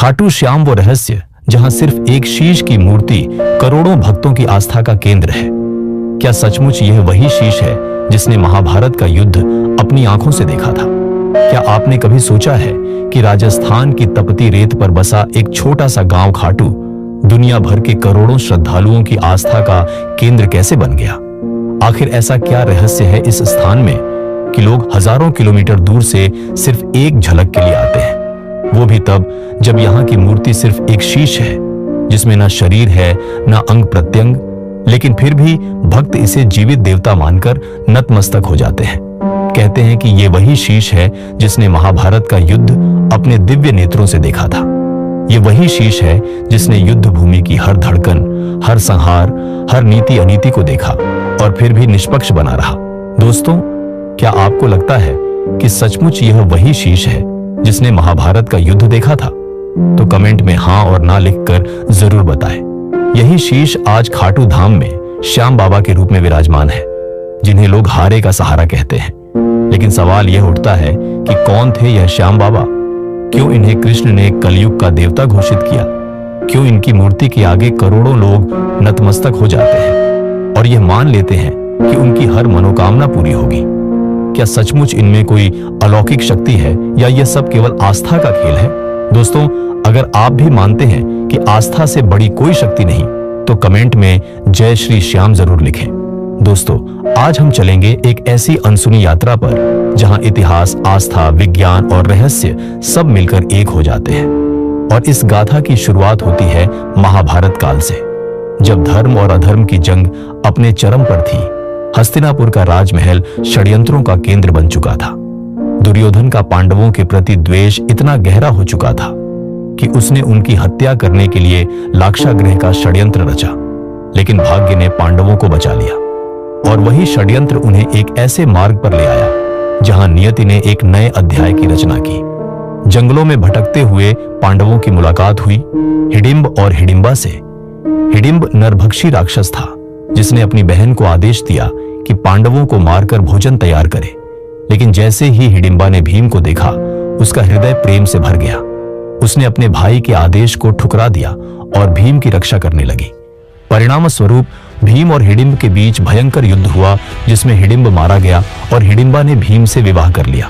खाटू श्याम वो रहस्य जहां सिर्फ एक शीश की मूर्ति करोड़ों भक्तों की आस्था का केंद्र है। क्या सचमुच यह वही शीश है जिसने महाभारत का युद्ध अपनी आंखों से देखा था? क्या आपने कभी सोचा है कि राजस्थान की तपती रेत पर बसा एक छोटा सा गांव खाटू दुनिया भर के करोड़ों श्रद्धालुओं की आस्था का केंद्र कैसे बन गया? आखिर ऐसा क्या रहस्य है इस स्थान में कि लोग हजारों किलोमीटर दूर से सिर्फ एक झलक के लिए आते हैं, वो भी तब जब यहाँ की मूर्ति सिर्फ एक शीश है जिसमें ना शरीर है ना अंग प्रत्यंग, लेकिन फिर भी भक्त इसे जीवित देवता मानकर नतमस्तक हो जाते हैं। कहते हैं कि ये वही शीश है जिसने महाभारत का युद्ध अपने दिव्य नेत्रों से देखा था। ये वही शीश है जिसने युद्ध भूमि की हर धड़कन, हर संहार, हर नीति अनीति को देखा और फिर भी निष्पक्ष बना रहा। दोस्तों, क्या आपको लगता है कि सचमुच यह वही शीश है जिसने महाभारत का युद्ध देखा था? तो कमेंट में हाँ और ना लिखकर जरूर बताएं। यही शीश आज खाटू धाम में श्याम बाबा के रूप में विराजमान है, जिन्हें लोग हारे का सहारा कहते हैं। लेकिन सवाल यह उठता है कि कौन थे यह श्याम बाबा? क्यों इन्हें कृष्ण ने कलयुग का देवता घोषित किया? क्यों इनकी मूर्ति के आगे करोड़ों लोग नतमस्तक हो जाते हैं और यह मान लेते हैं कि उनकी हर मनोकामना पूरी होगी? क्या सचमुच इनमें कोई अलौकिक शक्ति है या यह सब केवल आस्था का खेल है? दोस्तों, अगर आप भी मानते हैं कि आस्था से बड़ी कोई शक्ति नहीं, तो कमेंट में जय श्री श्याम जरूर लिखें। दोस्तों, आज हम चलेंगे एक ऐसी अनसुनी यात्रा पर जहां इतिहास, आस्था, विज्ञान और रहस्य सब मिलकर एक हो जाते हैं। और इस गाथा की शुरुआत होती है महाभारत काल से, जब धर्म और अधर्म की जंग अपने चरम पर थी। हस्तिनापुर का राजमहल षड्यंत्रों का केंद्र बन चुका था। दुर्योधन का पांडवों के प्रति द्वेष इतना गहरा हो चुका था कि उसने उनकी हत्या करने के लिए लाक्षागृह का षड्यंत्र रचा, लेकिन भाग्य ने पांडवों को बचा लिया और वही षड्यंत्र उन्हें एक ऐसे मार्ग पर ले आया जहां नियति ने एक नए अध्याय की रचना की। जंगलों में भटकते हुए पांडवों की मुलाकात हुई हिडिंब और हिडिंबा से। हिडिंब नरभक्षी राक्षस था जिसने अपनी बहन को आदेश दिया कि पांडवों को मारकर भोजन तैयार करे, लेकिन जैसे ही हिडिंबा ने भीम को देखा, उसका हृदय प्रेम से भर गया। उसने अपने भाई के आदेश को ठुकरा दिया और भीम की रक्षा करने लगी। परिणाम स्वरूप भीम और हिडिंब के बीच भयंकर युद्ध हुआ, जिसमें हिडिंब मारा गया और हिडिंबा ने भीम से विवाह कर लिया।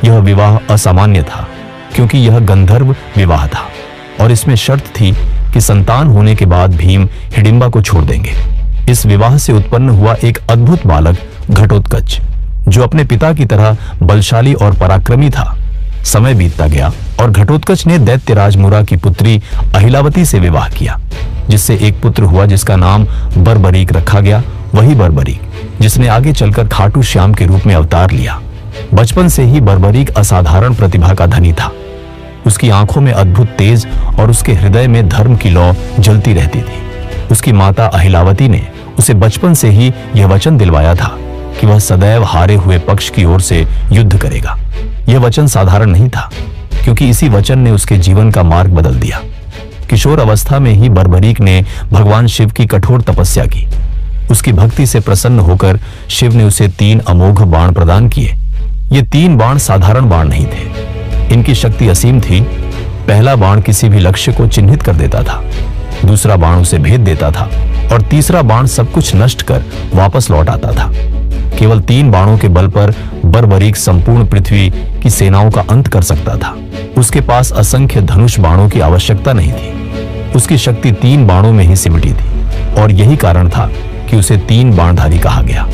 यह विवाह असामान्य था क्योंकि यह गंधर्व विवाह था और इसमें शर्त थी कि संतान होने के बाद भीम हिडिंबा को छोड़ देंगे। इस विवाह से उत्पन्न हुआ एक अद्भुत बालक घटोत्कच, जो अपने पिता की तरह बलशाली और पराक्रमी था। समय बीतता गया और घटोत्कच ने दैत्यराज मुरा की पुत्री अहिलावती से विवाह किया, जिससे एक पुत्र हुआ जिसका नाम बर्बरीक रखा गया। वही बर्बरीक जिसने आगे चलकर खाटू श्याम के रूप में अवतार लिया। बचपन से ही बर्बरीक असाधारण प्रतिभा का धनी था। उसकी आंखों में अद्भुत तेज और उसके हृदय में धर्म की लौ जलती रहती थी। उसकी माता अहिलावती ने उसे बचपन से ही यह वचन दिलवाया था कि वह सदैव हारे हुए पक्ष की ओर से युद्ध करेगा। यह वचन साधारण नहीं था, क्योंकि इसी वचन ने उसके जीवन का मार्ग बदल दिया। किशोर अवस्था में ही बर्बरीक ने भगवान शिव की कठोर तपस्या की। उसकी भक्ति से प्रसन्न होकर शिव ने उसे 3 अमोघ बाण प्रदान किए। ये 3 बाण साधारण बाण नहीं थे, इनकी शक्ति असीम थी। पहला बाण किसी भी लक्ष्य को चिन्हित कर देता था, दूसरा बाण उसे भेद देता था और तीसरा बाण सब कुछ नष्ट कर वापस लौट आता था। केवल 3 बाणों के बल पर बर्बरीक संपूर्ण पृथ्वी की सेनाओं का अंत कर सकता था। उसके पास असंख्य धनुष बाणों की आवश्यकता नहीं थी। उसकी शक्ति 3 बाणों में ही सिमटी थी और यही कारण था कि उसे 3 बाणधारी कहा गया।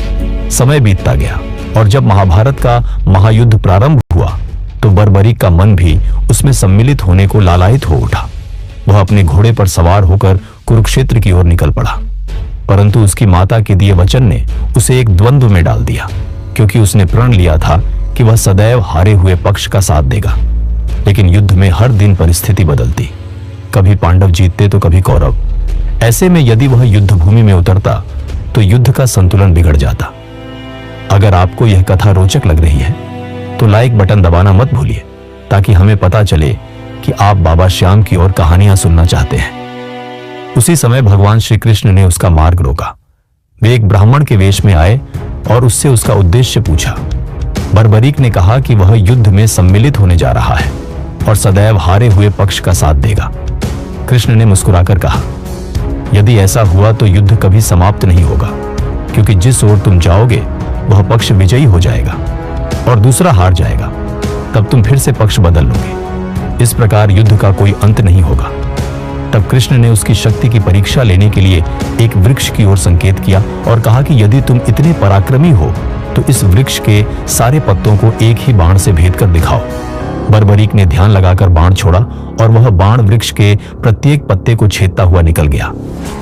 समय बीतता गया और जब महाभारत का महायुद्ध प्रारंभ हुआ, तो बर्बरीक का मन भी उसमें सम्मिलित होने को लालायित हो उठा। वह अपने घोड़े पर सवार होकर कुरुक्षेत्र की ओर निकल पड़ा, परंतु उसकी माता के दिए वचन ने उसे एक द्वंद्व में डाल दिया, क्योंकि उसने प्रण लिया था कि वह सदैव हारे हुए पक्ष का साथ देगा। लेकिन युद्ध में हर दिन परिस्थिति बदलती, कभी पांडव जीतते तो कभी कौरव। ऐसे में यदि वह युद्ध भूमि में उतरता तो युद्ध का संतुलन बिगड़ जाता। अगर आपको यह कथा रोचक लग रही है तो लाइक बटन दबाना मत भूलिए, ताकि हमें पता चले कि आप बाबा श्याम की ओर कहानियां सुनना चाहते हैं। उसी समय भगवान श्री कृष्ण ने उसका मार्ग रोका। वे एक ब्राह्मण के वेश में आए और उससे उसका उद्देश्य पूछा। बर्बरीक ने कहा कि वह युद्ध में सम्मिलित होने जा रहा है और सदैव हारे हुए पक्ष का साथ देगा। कृष्ण ने मुस्कुराकर कहा, यदि ऐसा हुआ तो युद्ध कभी समाप्त नहीं होगा, क्योंकि जिस ओर तुम जाओगे वह पक्ष विजयी हो जाएगा और दूसरा हार जाएगा। तब तुम फिर से पक्ष बदल लोगे। इस प्रकार युद्ध का कोई अंत नहीं होगा। तब कृष्ण ने उसकी शक्ति की परीक्षा लेने के लिए एक वृक्ष की ओर संकेत किया और कहा कि यदि तुम इतने पराक्रमी हो तो इस वृक्ष के सारे पत्तों को एक ही बाण से भेद कर दिखाओ। बर्बरीक ने ध्यान लगाकर बाण छोड़ा और वह बाण वृक्ष के प्रत्येक पत्ते को छेदता हुआ निकल गया,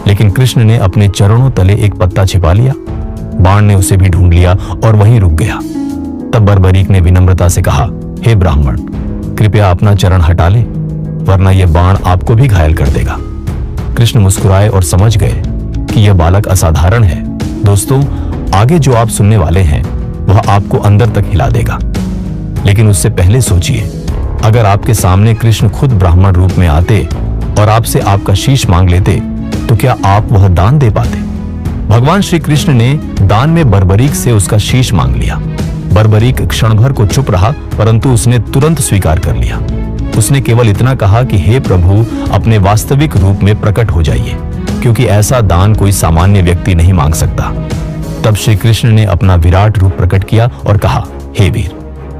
लेकिन कृष्ण ने अपने चरणों तले एक पत्ता छिपा लिया। बाण ने उसे भी ढूंढ लिया और वहीं रुक गया। तब बर्बरीक ने विनम्रता से कहा, हे ब्राह्मण, कृपया अपना चरण हटा ले, वरना यह बाण आपको भी घायल कर देगा। कृष्ण मुस्कुराए और समझ गए कि यह बालक असाधारण है। दोस्तों, आगे जो आप सुनने वाले हैं वह आपको अंदर तक हिला देगा, लेकिन उससे पहले सोचिए, अगर आपके सामने कृष्ण खुद ब्राह्मण रूप में आते और आपसे आपका शीश मांग लेते तो क्या आप वह दान दे पाते? भगवान श्री कृष्ण ने दान में बर्बरीक से उसका शीश मांग लिया। बर्बरीक क्षण भर को चुप रहा, परंतु उसने तुरंत स्वीकार कर लिया। उसने केवल इतना कहा कि हे प्रभु, अपने वास्तविक रूप में प्रकट हो जाइए, क्योंकि ऐसा दान कोई सामान्य व्यक्ति नहीं मांग सकता। तब श्री कृष्ण ने अपना विराट रूप प्रकट किया और कहा, हे वीर,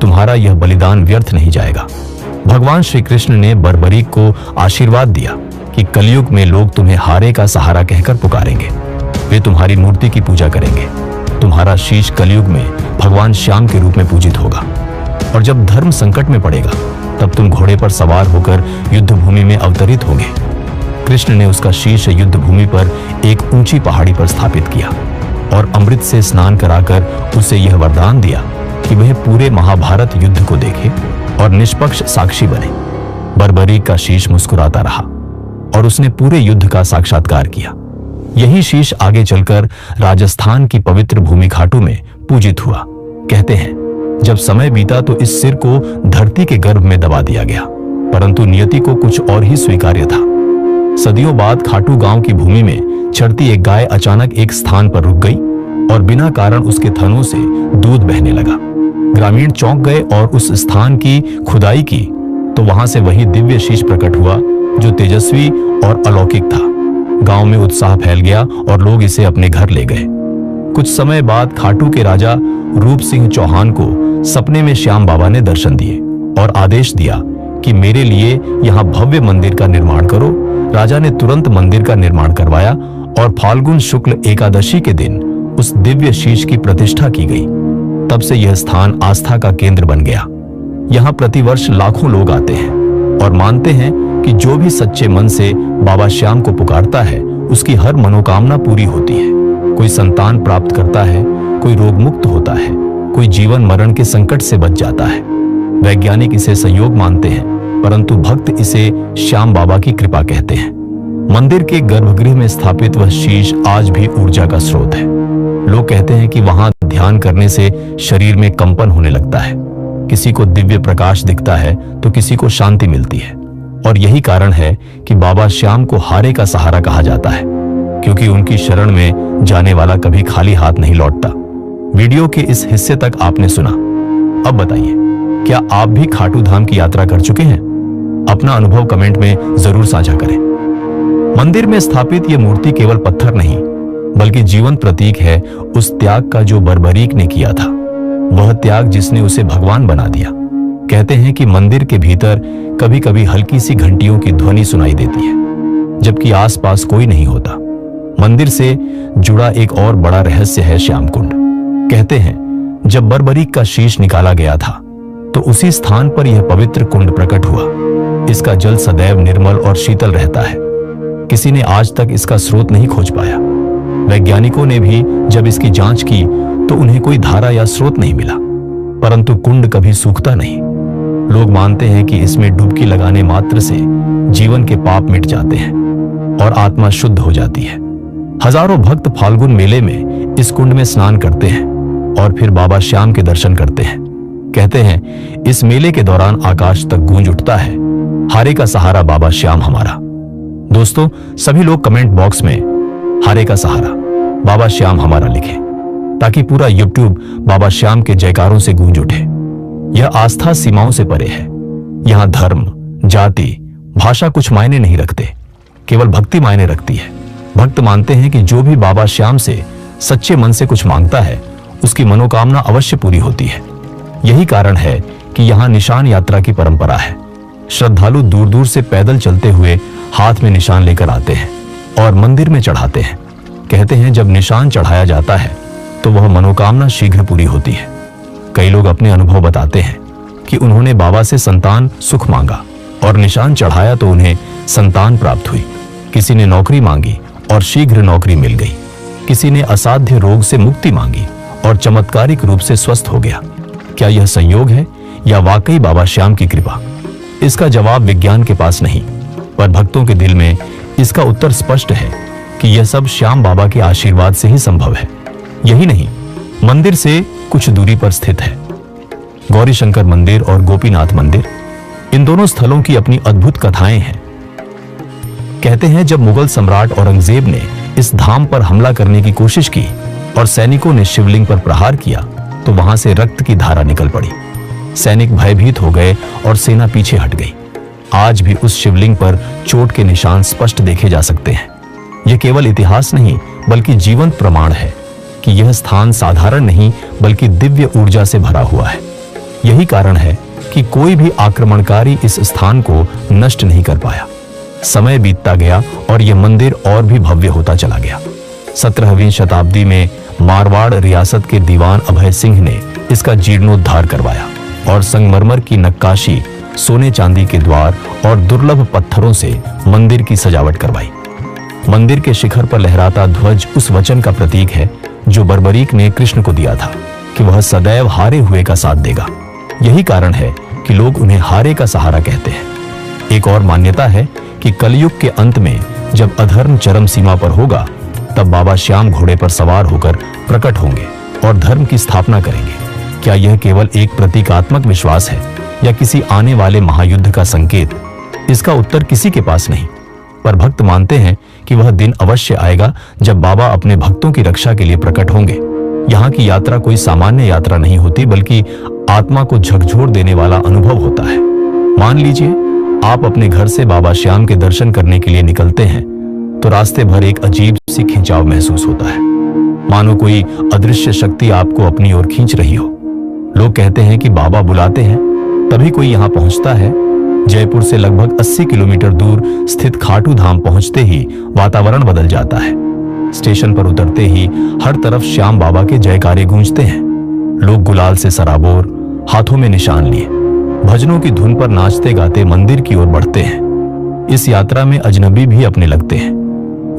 तुम्हारा यह बलिदान व्यर्थ नहीं जाएगा। भगवान श्री कृष्ण ने बर्बरीक को आशीर्वाद दिया कि कलयुग में लोग तुम्हें हारे का सहारा कहकर पुकारेंगे। वे तुम्हारी मूर्ति की पूजा करेंगे। तुम्हारा शीश कलयुग में भगवान श्याम के रूप में पूजित होगा, और जब धर्म संकट में पड़ेगा तब तुम घोड़े पर सवार होकर युद्ध भूमि में अवतरित होंगे। कृष्ण ने उसका शीश युद्ध भूमि पर एक ऊंची पहाड़ी पर स्थापित किया और अमृत से स्नान कराकर उसे यह वरदान दिया कि वह पूरे महाभारत युद्ध को देखे और निष्पक्ष साक्षी बने। बर्बरीक का शीश मुस्कुराता रहा और उसने पूरे युद्ध का साक्षात्कार किया। यही शीश आगे चलकर राजस्थान की पवित्र भूमि खाटू में पूजित हुआ। कहते हैं, जब समय बीता तो इस सिर को धरती के गर्भ में दबा दिया गया, परंतु नियति को कुछ और ही स्वीकार्य था। सदियों बाद खाटू गांव की भूमि में चरती एक गाय अचानक एक स्थान पर रुक गई और बिना कारण उसके थनों से दूध बहने लगा। ग्रामीण चौंक गए और उस स्थान की खुदाई की तो वहां से वही दिव्य शीश प्रकट हुआ जो तेजस्वी और अलौकिक था। गांव में उत्साह फैल गया और लोग इसे अपने घर ले गए। कुछ समय बाद खाटू के राजा रूप सिंह चौहान को सपने में श्याम बाबा ने दर्शन दिए और आदेश दिया कि मेरे लिए यहाँ भव्य मंदिर का निर्माण करो। राजा ने तुरंत मंदिर का निर्माण करवाया और फाल्गुन शुक्ल एकादशी के दिन उस दिव्य शीश की प्रतिष्ठा की गई। तब से यह स्थान आस्था का केंद्र बन गया। यहाँ प्रतिवर्ष लाखों लोग आते हैं और मानते हैं कि जो भी सच्चे मन से बाबा श्याम को पुकारता है उसकी हर मनोकामना पूरी होती है। कोई संतान प्राप्त करता है, कोई रोग मुक्त होता है, कोई जीवन मरण के संकट से बच जाता है। वैज्ञानिक इसे संयोग मानते हैं, परंतु भक्त इसे श्याम बाबा की कृपा कहते हैं। मंदिर के गर्भगृह में स्थापित वह शीश आज भी ऊर्जा का स्रोत है। लोग कहते हैं कि वहां ध्यान करने से शरीर में कंपन होने लगता है, किसी को दिव्य प्रकाश दिखता है तो किसी को शांति मिलती है। और यही कारण है कि बाबा श्याम को हारे का सहारा कहा जाता है, क्योंकि उनकी शरण में जाने वाला कभी खाली हाथ नहीं लौटता। वीडियो के इस हिस्से तक आपने सुना। अब बताइए, क्या आप भी खाटू धाम की यात्रा कर चुके हैं? अपना अनुभव कमेंट में जरूर साझा करें। मंदिर में स्थापित यह मूर्ति केवल पत्थर नहीं, बल्कि जीवंत प्रतीक है उस त्याग का जो बर्बरीक ने किया था। वह त्याग जिसने उसे भगवान बना दिया। कहते हैं कि मंदिर के भीतर कभी कभी हल्की सी घंटियों की ध्वनि सुनाई देती है, जबकि आसपास कोई नहीं होता। मंदिर से जुड़ा एक और बड़ा रहस्य है श्याम कुंड। कहते हैं जब बर्बरीक का शीश निकाला गया था तो उसी स्थान पर यह पवित्र कुंड प्रकट हुआ। इसका जल सदैव निर्मल और शीतल रहता है। किसी ने आज तक इसका स्रोत नहीं खोज पाया। वैज्ञानिकों ने भी जब इसकी जांच की तो उन्हें कोई धारा या स्रोत नहीं मिला, परंतु कुंड कभी सूखता नहीं। लोग मानते हैं कि इसमें डुबकी लगाने मात्र से जीवन के पाप मिट जाते हैं और आत्मा शुद्ध हो जाती है। हजारों भक्त फाल्गुन मेले में इस कुंड में स्नान करते हैं और फिर बाबा श्याम के दर्शन करते हैं। कहते हैं इस मेले के दौरान आकाश तक गूंज उठता है, हारे का सहारा बाबा श्याम हमारा। दोस्तों, सभी लोग कमेंट बॉक्स में हारे का सहारा बाबा श्याम हमारा लिखें, ताकि पूरा यूट्यूब बाबा श्याम के जयकारों से गूंज उठे। यह आस्था सीमाओं से परे है। यहां धर्म, जाति, भाषा कुछ मायने नहीं रखते, केवल भक्ति मायने रखती है। भक्त मानते हैं कि जो भी बाबा श्याम से सच्चे मन से कुछ मांगता है उसकी मनोकामना अवश्य पूरी होती है। यही कारण है कि यहां निशान यात्रा की परंपरा है। श्रद्धालु दूर दूर से पैदल चलते हुए हाथ में निशान लेकर आते हैं और मंदिर में चढ़ाते हैं। कहते हैं जब निशान चढ़ाया जाता है तो वह मनोकामना शीघ्र पूरी होती है। कई लोग अपने अनुभव बताते हैं कि उन्होंने बाबा से संतान सुख मांगा और निशान चढ़ाया तो उन्हें संतान प्राप्त हुई। किसी ने नौकरी मांगी और शीघ्र नौकरी मिल गई। किसी ने असाध्य रोग से मुक्ति मांगी और चमत्कारिक रूप से स्वस्थ हो गया। क्या यह संयोग है या वाकई बाबा श्याम की कृपा? इसका जवाब विज्ञान के पास नहीं, पर भक्तों के दिल में इसका उत्तर स्पष्ट है कि यह सब श्याम बाबा के आशीर्वाद से ही संभव है। यही नहीं, मंदिर से कुछ दूरी पर स्थित है गौरी शंकर मंदिर और गोपीनाथ मंदिर। इन दोनों स्थलों की अपनी अद्भुत कथाएं हैं। कहते हैं जब मुगल सम्राट औरंगजेब ने इस धाम पर हमला करने की कोशिश की और सैनिकों ने शिवलिंग पर प्रहार किया तो वहां से रक्त की धारा निकल पड़ी। सैनिक भयभीत हो गए और सेना पीछे हट गई। आज भी उस शिवलिंग पर चोट के निशान स्पष्ट देखे जा सकते हैं। यह केवल इतिहास नहीं बल्कि जीवंत प्रमाण है कि यह स्थान साधारण नहीं बल्कि दिव्य ऊर्जा से भरा हुआ है। यही कारण है कि कोई भी आक्रमणकारी इस स्थान को नष्ट नहीं कर पाया। समय बीतता गया और यह मंदिर और भी भव्य होता चला गया। 17वीं शताब्दी में मारवाड़ रियासत के दीवान अभय सिंह ने इसका जीर्णोद्धार करवाया और संगमरमर की नक्काशी, सोने चांदी के द्वार और दुर्लभ पत्थरों से मंदिर की सजावट करवाई। मंदिर के शिखर पर लहराता ध्वज उस वचन का प्रतीक है जो बर्बरीक ने कृष्ण को दिया था कि वह सदैव हारे हुए का साथ देगा। यही कारण है कि लोग उन्हें हारे का सहारा कहते हैं। एक और मान्यता है कि कलयुग के अंत में जब अधर्म चरम सीमा पर होगा तब बाबा श्याम घोड़े पर सवार होकर प्रकट होंगे और धर्म की स्थापना करेंगे। क्या यह केवल एक प्रतीकात्मक विश्वास है या किसी आने वाले महायुद्ध का संकेत? इसका उत्तर किसी के पास नहीं, पर भक्त मानते हैं कि वह दिन अवश्य आएगा जब बाबा अपने भक्तों की रक्षा के लिए प्रकट होंगे। यहाँ की यात्रा कोई सामान्य यात्रा नहीं होती बल्कि आत्मा को झकझोर देने वाला अनुभव होता है। मान लीजिए आप अपने घर से बाबा श्याम के दर्शन करने के लिए निकलते हैं तो रास्ते भर एक अजीब सी खिंचाव महसूस होता है, मानो कोई अदृश्य शक्ति आपको अपनी ओर खींच रही हो। लोग कहते हैं कि बाबा बुलाते हैं तभी कोई यहाँ पहुंचता है। जयपुर से लगभग 80 किलोमीटर दूर स्थित खाटू धाम पहुंचते ही वातावरण बदल जाता है। स्टेशन पर उतरते ही हर तरफ श्याम बाबा के जयकारे गूंजते हैं। लोग गुलाल से सराबोर, हाथों में निशान लिए, भजनों की धुन पर नाचते गाते मंदिर की ओर बढ़ते हैं। इस यात्रा में अजनबी भी अपने लगते हैं।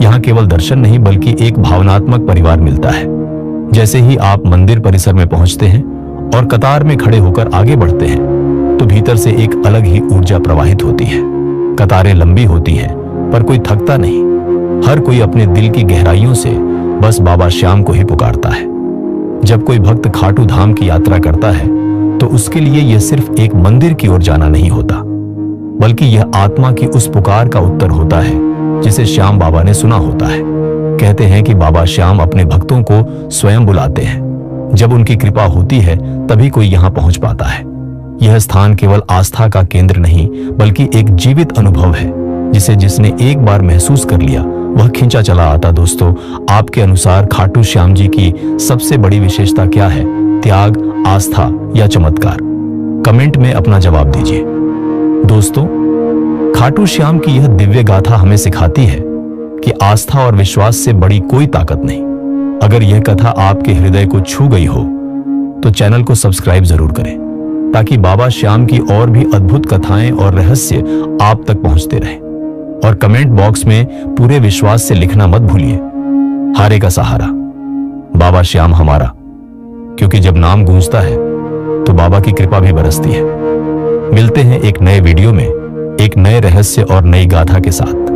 यहाँ केवल दर्शन नहीं बल्कि एक भावनात्मक परिवार मिलता है। जैसे ही आप मंदिर परिसर में पहुंचते हैं और कतार में खड़े होकर आगे बढ़ते हैं तो भीतर से एक अलग ही ऊर्जा प्रवाहित होती है। कतारें लंबी होती हैं पर कोई थकता नहीं। हर कोई अपने दिल की गहराइयों से बस बाबा श्याम को ही पुकारता है। जब कोई भक्त खाटू धाम की यात्रा करता है तो उसके लिए यह सिर्फ एक मंदिर की ओर जाना नहीं होता बल्कि यह आत्मा की उस पुकार का उत्तर होता है जिसे श्याम बाबा ने सुना होता है। कहते हैं कि बाबा श्याम अपने भक्तों को स्वयं बुलाते हैं। जब उनकी कृपा होती है तभी कोई यहाँ पहुंच पाता है। यह स्थान केवल आस्था का केंद्र नहीं बल्कि एक जीवित अनुभव है जिसे जिसने एक बार महसूस कर लिया वह खींचा चला आता। दोस्तों, आपके अनुसार खाटू श्याम जी की सबसे बड़ी विशेषता क्या है? त्याग, आस्था या चमत्कार? कमेंट में अपना जवाब दीजिए। दोस्तों, खाटू श्याम की यह दिव्य गाथा हमें सिखाती है कि आस्था और विश्वास से बड़ी कोई ताकत नहीं। अगर यह कथा आपके हृदय को छू गई हो तो चैनल को सब्सक्राइब जरूर करें ताकि बाबा श्याम की और भी अद्भुत कथाएं और रहस्य आप तक पहुंचते रहें। और कमेंट बॉक्स में पूरे विश्वास से लिखना मत भूलिए, हारे का सहारा, बाबा श्याम हमारा। क्योंकि जब नाम गूंजता है तो बाबा की कृपा भी बरसती है। मिलते हैं एक नए वीडियो में एक नए रहस्य और नई गाथा के साथ।